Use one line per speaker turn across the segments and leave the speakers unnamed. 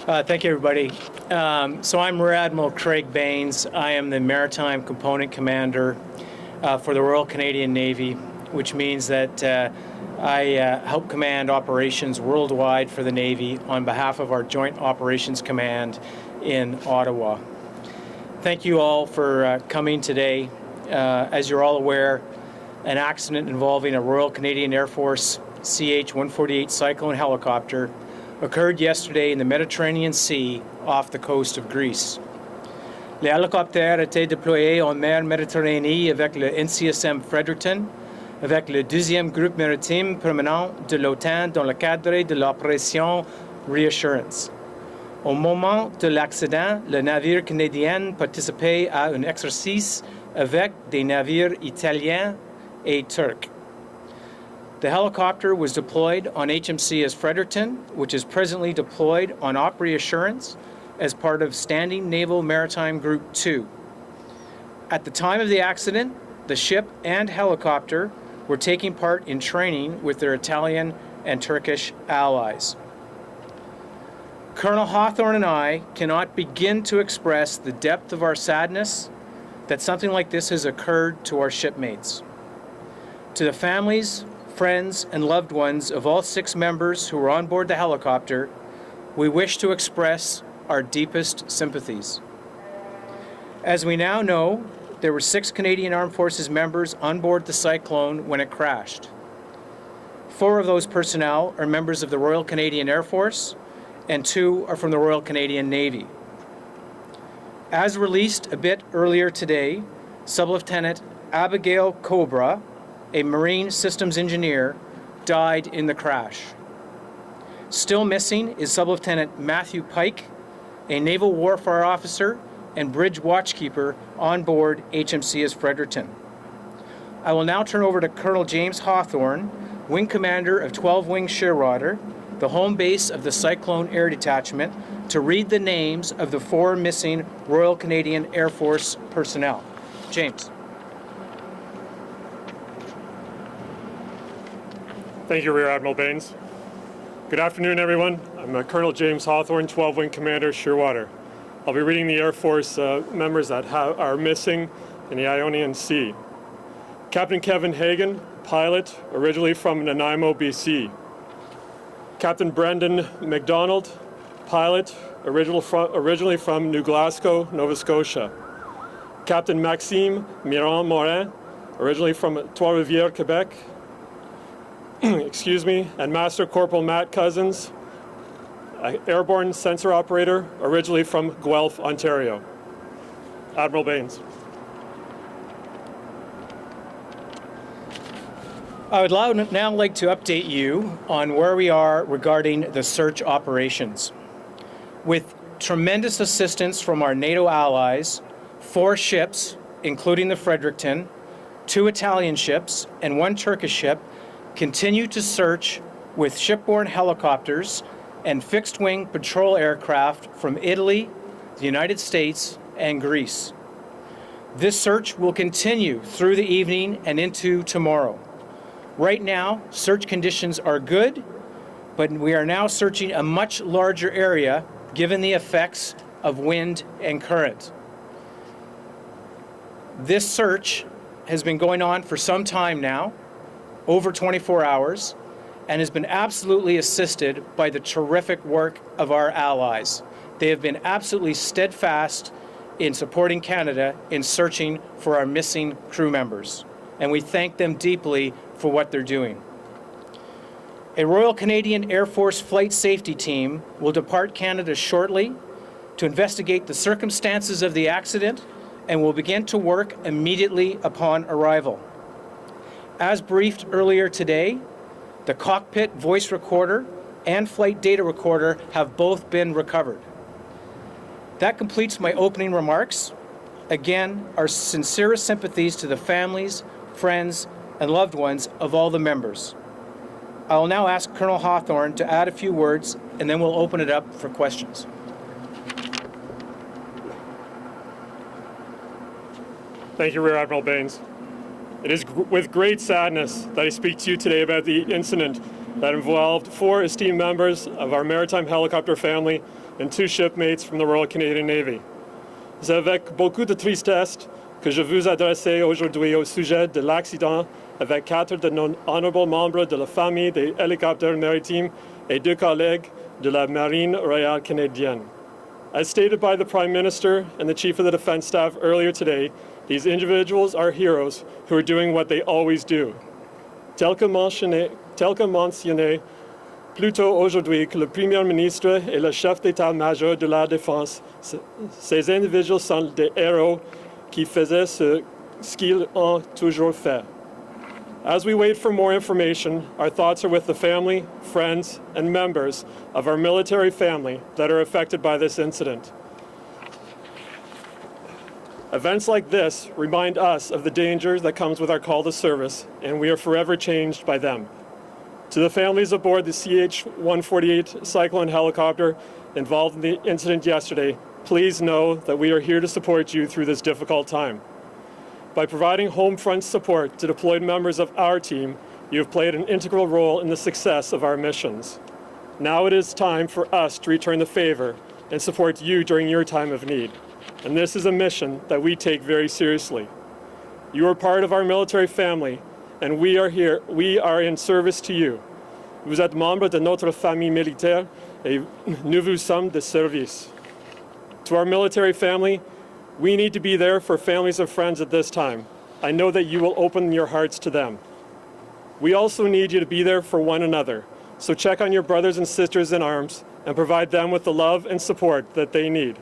Thank you, everybody. So I'm Rear-Admiral Craig Baines. I am the Maritime Component Commander for the Royal Canadian Navy, which means that I help command operations worldwide for the Navy on behalf of our Joint Operations Command in Ottawa. Thank you all for coming today. As you're all aware, an accident involving a Royal Canadian Air Force CH148 Cyclone helicopter occurred yesterday in the Mediterranean Sea off the coast of Greece. Les hélicoptères étaient déployés en mer Méditerranée avec le NCSM Fredericton, avec le 2e groupe maritime permanent de l'OTAN dans le cadre de l'opération Reassurance. Au moment de l'accident, le navire canadien participait à un exercice avec des navires italiens et turcs. The helicopter was deployed on HMCS Fredericton, which is presently deployed on Op Reassurance as part of Standing Naval Maritime Group 2. At the time of the accident, the ship and helicopter were taking part in training with their Italian and Turkish allies. Colonel Hawthorne and I cannot begin to express the depth of our sadness that something like this has occurred to our shipmates. To the families, friends, and loved ones of all 6 members who were on board the helicopter, we wish to express our deepest sympathies. As we now know, there were 6 Canadian Armed Forces members on board the Cyclone when it crashed. 4 of those personnel are members of the Royal Canadian Air Force, and 2 are from the Royal Canadian Navy. As released a bit earlier today, Sub-Lieutenant Abigail Cobra, a Marine Systems Engineer, died in the crash. Still missing is Sub-Lieutenant Matthew Pyke, a Naval Warfare Officer and Bridge Watchkeeper on board HMCS Fredericton. I will now turn over to Colonel James Hawthorne, Wing Commander of 12 Wing Shearwater, the home base of the Cyclone Air Detachment, to read the names of the 4 missing Royal Canadian Air Force personnel. James.
Thank you, Rear Admiral Baines. Good afternoon, everyone. I'm Colonel James Hawthorne, 12 Wing Commander, Shearwater. I'll be reading the Air Force members that are missing in the Ionian Sea. Captain Kevin Hagen, pilot, originally from Nanaimo, BC. Captain Brenden MacDonald, pilot, originally from New Glasgow, Nova Scotia. Captain Maxime Miron-Morin, originally from Trois-Rivières, Quebec. Excuse me, and Master Cpl Matt Cousins, airborne sensor operator, originally from Guelph, Ontario. Admiral Baines.
I would now like to update you on where we are regarding the search operations. With tremendous assistance from our NATO allies, 4 ships, including the Fredericton, 2 Italian ships, and 1 Turkish ship, continue to search with shipborne helicopters and fixed-wing patrol aircraft from Italy, the United States, and Greece. This search will continue through the evening and into tomorrow. Right now, search conditions are good, but we are now searching a much larger area given the effects of wind and current. This search has been going on for some time now, over 24 hours, and has been absolutely assisted by the terrific work of our allies. They have been absolutely steadfast in supporting Canada in searching for our missing crew members, and we thank them deeply for what they're doing. A Royal Canadian Air Force flight safety team will depart Canada shortly to investigate the circumstances of the accident and will begin to work immediately upon arrival. As briefed earlier today, the cockpit voice recorder and flight data recorder have both been recovered. That completes my opening remarks. Again, our sincerest sympathies to the families, friends, and loved ones of all the members. I will now ask Colonel Hawthorne to add a few words, and then we'll open it up for questions.
Thank you, Rear Admiral Baines. It is with great sadness that I speak to you today about the incident that involved 4 esteemed members of our maritime helicopter family and 2 shipmates from the Royal Canadian Navy. C'est avec beaucoup de tristesse que je vous adresse aujourd'hui au sujet de l'accident avec 4 de nos honorables membres de la famille des hélicoptères maritimes et 2 collègues de la Marine Royale Canadienne. As stated by the Prime Minister and the Chief of the Defence Staff earlier today, these individuals are heroes who are doing what they always do. Tel que mentionné plus tôt aujourd'hui que le Premier ministre et le chef d'état-major de la Défense, ces individuals sont des héros qui faisaient ce qu'ils ont toujours fait. As we wait for more information, our thoughts are with the family, friends, and members of our military family that are affected by this incident. Events like this remind us of the danger that comes with our call to service, and we are forever changed by them. To the families aboard the CH148 Cyclone helicopter involved in the incident yesterday, please know that we are here to support you through this difficult time. By providing home front support to deployed members of our team, you have played an integral role in the success of our missions. Now it is time for us to return the favor and support you during your time of need. And this is a mission that we take very seriously. You are part of our military family, and we are in service to you. Vous êtes membre de notre famille militaire, et nous vous sommes de service. To our military family, we need to be there for families and friends at this time. I know that you will open your hearts to them. We also need you to be there for one another, so check on your brothers and sisters in arms and provide them with the love and support that they need.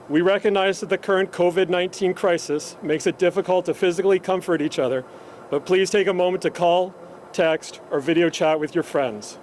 We recognize that the current COVID-19 crisis makes it difficult to physically comfort each other, but please take a moment to call, text, or video chat with your friends.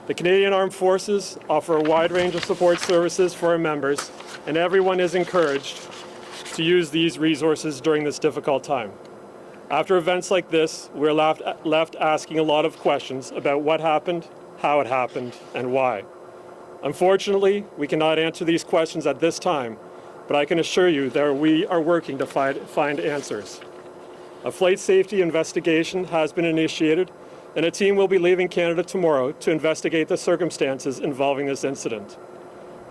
The Canadian Armed Forces offer a wide range of support services for our members, and everyone is encouraged to use these resources during this difficult time. After events like this, we're left asking a lot of questions about what happened, how it happened, and why. Unfortunately, we cannot answer these questions at this time, but I can assure you that we are working to find answers. A flight safety investigation has been initiated, and a team will be leaving Canada tomorrow to investigate the circumstances involving this incident.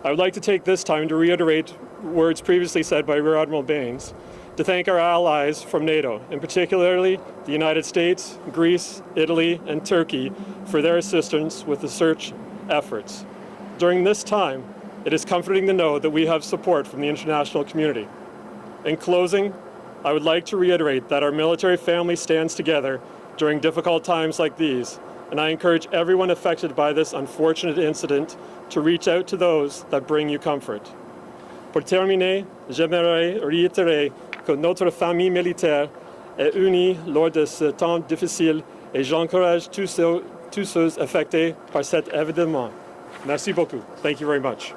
I would like to take this time to reiterate words previously said by Rear-Admiral Baines, to thank our allies from NATO, and particularly the United States, Greece, Italy, and Turkey for their assistance with the search efforts. During this time, it is comforting to know that we have support from the international community. In closing, I would like to reiterate that our military family stands together during difficult times like these, and I encourage everyone affected by this unfortunate incident to reach out to those that bring you comfort. Pour terminer, j'aimerais réitérer que notre famille militaire est unie lors de ce temps difficile et j'encourage tous ceux affectés par cet événement. Merci beaucoup. Thank you very much.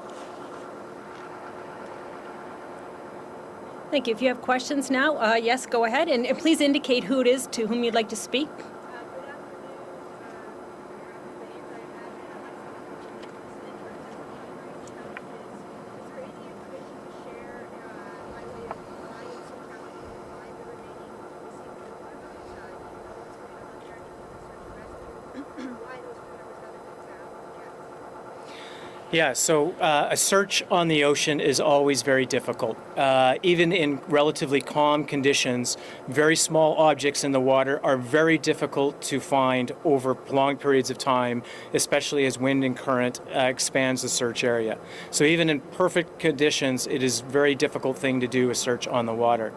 Thank you. If you have questions now, yes, go ahead, and please indicate who it is to whom you'd like to speak.
Yeah, so a search on the ocean is always very difficult. Even in relatively calm conditions, very small objects in the water are very difficult to find over prolonged periods of time, especially as wind and current expands the search area. So even in perfect conditions, it is a very difficult thing to do a search on the water.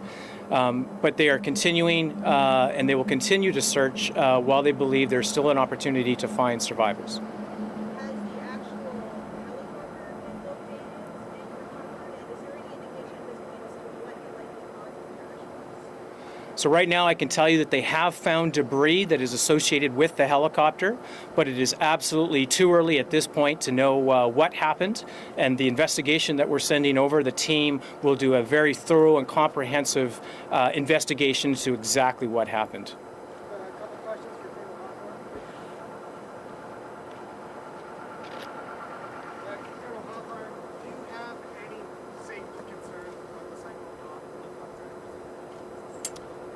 But they are continuing, and they will continue to search while they believe there's still an opportunity to find survivors. So right now I can tell you that they have found debris that is associated with the helicopter, but it is absolutely too early at this point to know what happened. And the investigation that we're sending over, the team will do a very thorough and comprehensive investigation into exactly what happened.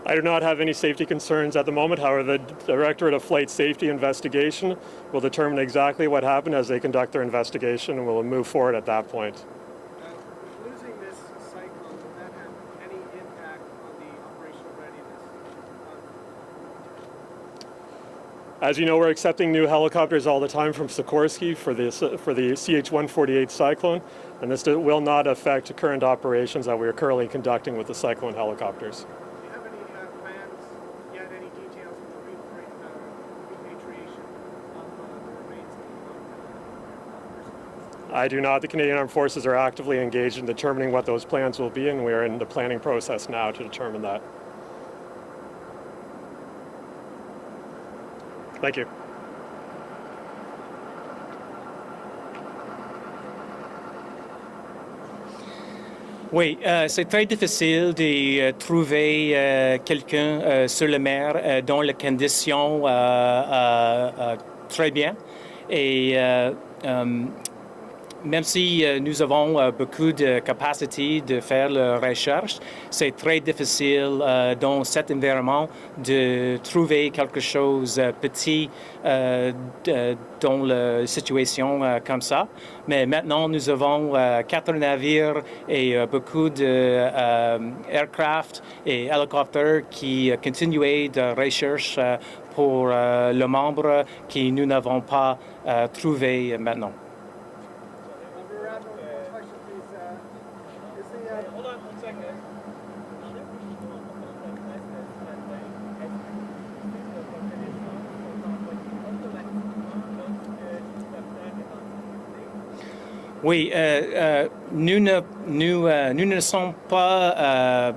I do not have any safety concerns at the moment. However, the Directorate of Flight Safety Investigation will determine exactly what happened as they conduct their investigation, and we'll move forward at that point.
Losing this cyclone, will that have any impact on the operational readiness?
As you know, we're accepting new helicopters all the time from Sikorsky for the CH148 Cyclone, and this will not affect current operations that we are currently conducting with the Cyclone helicopters.
Do you have any plans yet, any details on the repatriation of the remains of
I do not. The Canadian Armed Forces are actively engaged in determining what those plans will be, and we are in the planning process now to determine that. Thank you.
Oui, c'est très difficile de trouver quelqu'un sur la mer dont les conditions très bien. Et même si nous avons beaucoup de capacité de faire la recherche, c'est très difficile dans cet environnement de trouver quelque chose de petit dans la situation comme ça. Mais maintenant, nous avons 4 navires et beaucoup d'aircraft et hélicoptères qui continuent de recherche pour le membre que nous n'avons pas trouvé maintenant.
Hold on 1 second.
Oui, nous ne sommes pas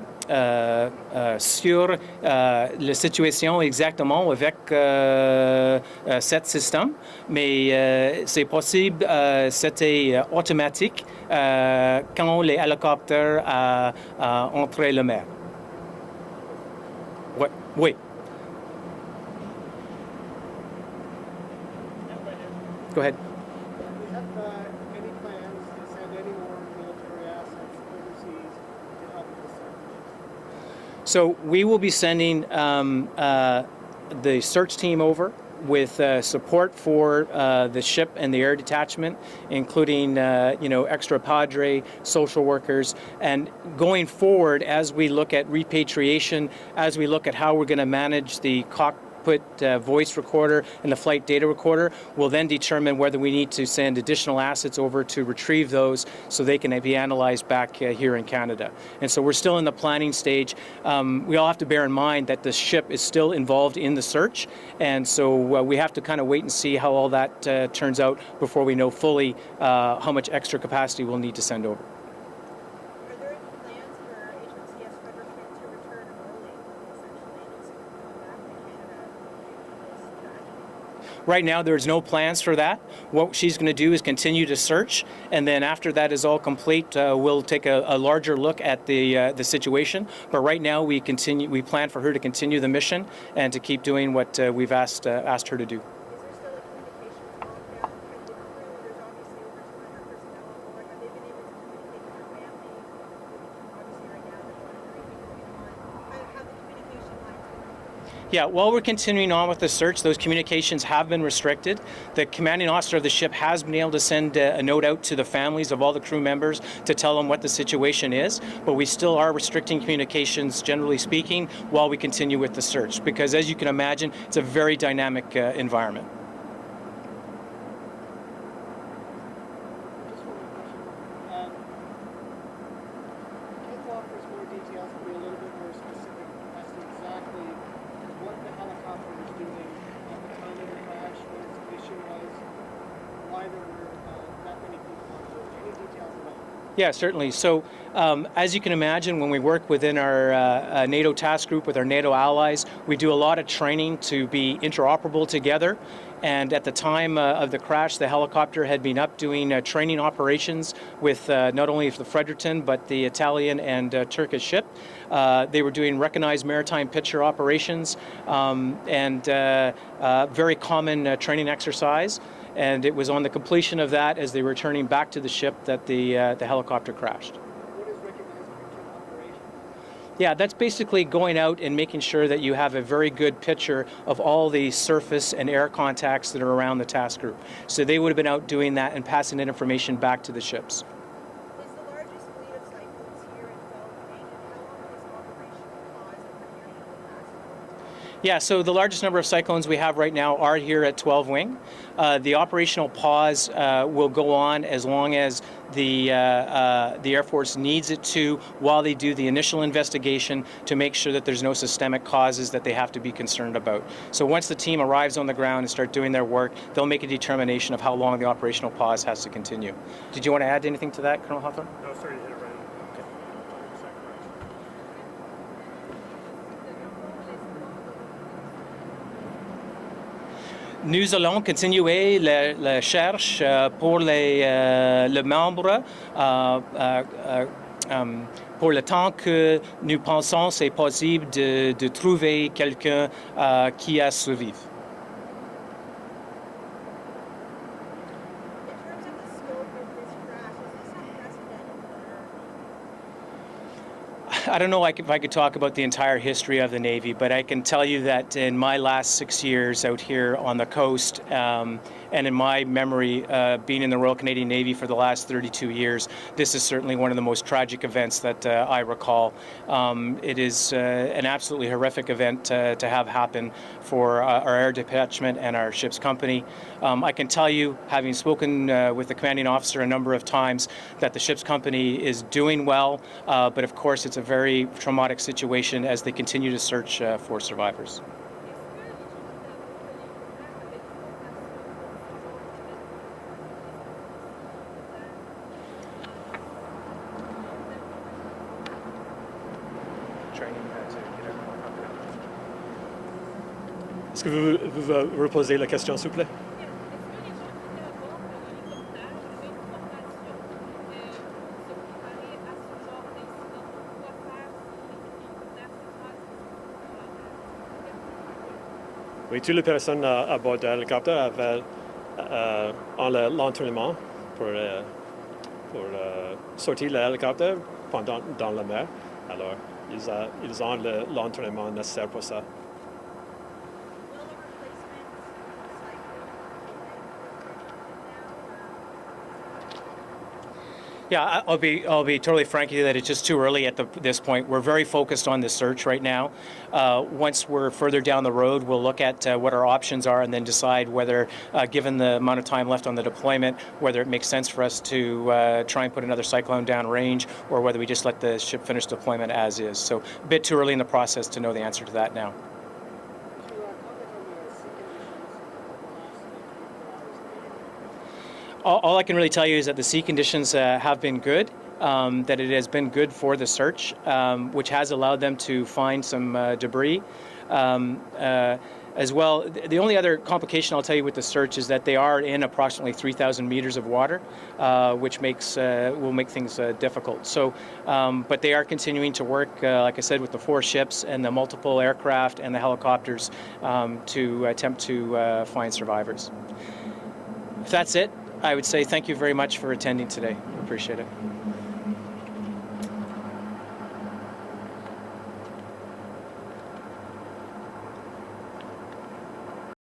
sur la situation exactement avec cet système, mais c'est possible, c'était automatique quand les hélicoptères entraient la mer. Oui. Oui. Go ahead.
Do you have any plans to send any more military assets overseas to help with the search?
So we will be sending the search team over with support for the ship and the air detachment, including extra padre, social workers, and going forward as we look at repatriation, as we look at how we're going to manage the cockpit voice recorder and the flight data recorder, we'll then determine whether we need to send additional assets over to retrieve those so they can be analyzed back here in Canada. And so we're still in the planning stage. We all have to bear in mind that the ship is still involved in the search, and so we have to kind of wait and see how all that turns out before we know fully how much extra capacity we'll need to send over.
Are there any plans for HMCS Frederick to return early, essentially, just come back to Canada this tragedy?
Right now, there's no plans for that. What she's going to do is continue to search, and then after that is all complete, we'll take a larger look at the situation. But right now, we plan for her to continue the mission and to keep doing what we've asked her to do.
Is there still a communications lockdown with the crew? There's obviously over 200 personnel on board. Have they been able to communicate with their families? Obviously, right now, there's a lot of grieving going on. How the communication lines work?
Yeah, while we're continuing on with the search, those communications have been restricted. The commanding officer of the ship has been able to send a note out to the families of all the crew members to tell them what the situation is, but we still are restricting communications, generally speaking, while we continue with the search, because as you can imagine, it's a very dynamic environment.
Just one more question. Can you offer us more details and be a little bit more specific as to exactly what the helicopter was doing at the time of the crash, what its mission was, why there were that many people on board? Any details at all?
Yeah, certainly. So as you can imagine, when we work within our NATO task group with our NATO allies, we do a lot of training to be interoperable together. And at the time of the crash, the helicopter had been up doing training operations with not only the Fredericton, but the Italian and Turkish ship. They were doing recognized maritime picture operations and very common training exercise. And it was on the completion of that, as they were returning back to the ship, that the helicopter crashed.
What is recognized picture operation?
Yeah, that's basically going out and making sure that you have a very good picture of all the surface and air contacts that are around the task group. So they would have been out doing that and passing that information back to the ships.
Is the largest fleet of cyclones here in Guelph, and how long is operational pause and preparing for Glasgow?
Yeah, so the largest number of cyclones we have right now are here at 12 Wing. The operational pause will go on as long as the Air Force needs it to, while they do the initial investigation to make sure that there's no systemic causes that they have to be concerned about. So once the team arrives on the ground and start doing their work, they'll make a determination of how long the operational pause has to continue. Did you want to add anything to that, Colonel Hawthorne?
No, sorry, you hit it right.
Nous allons continuer la recherche pour les membres pour le temps que nous pensons c'est possible de trouver quelqu'un qui a survécu.
In terms of the scope of this crash, is this unprecedented for
I don't know if I could talk about the entire history of the Navy, but I can tell you that in my last 6 years out here on the coast, and in my memory, being in the Royal Canadian Navy for the last 32 years, this is certainly one of the most tragic events that I recall. It is an absolutely horrific event to have happen for our air detachment and our ship's company. I can tell you, having spoken with the commanding officer a number of times, that the ship's company is doing well, but of course it's a very traumatic situation as they continue to search for survivors.
Est-ce que vous reposez la question, s'il vous plaît? Oui, toutes les personnes à bord de l'hélicoptère avaient l'entraînement pour sortir de l'hélicoptère dans la mer. Alors, ils ont l'entraînement nécessaire pour ça.
Yeah, I'll be totally frank with you that it's just too early at this point. We're very focused on the search right now. Once we're further down the road, we'll look at what our options are and then decide whether, given the amount of time left on the deployment, whether it makes sense for us to try and put another cyclone down range or whether we just let the ship finish deployment as is. So a bit too early in the process to know the answer to that now. All I can really tell you is that the sea conditions have been good, that it has been good for the search, which has allowed them to find some debris. As well, the only other complication I'll tell you with the search is that they are in approximately 3,000 meters of water, which will make things difficult. So, but they are continuing to work, like I said, with the 4 ships and the multiple aircraft and the helicopters to attempt to find survivors. If that's it, I would say thank you very much for attending today. Appreciate it.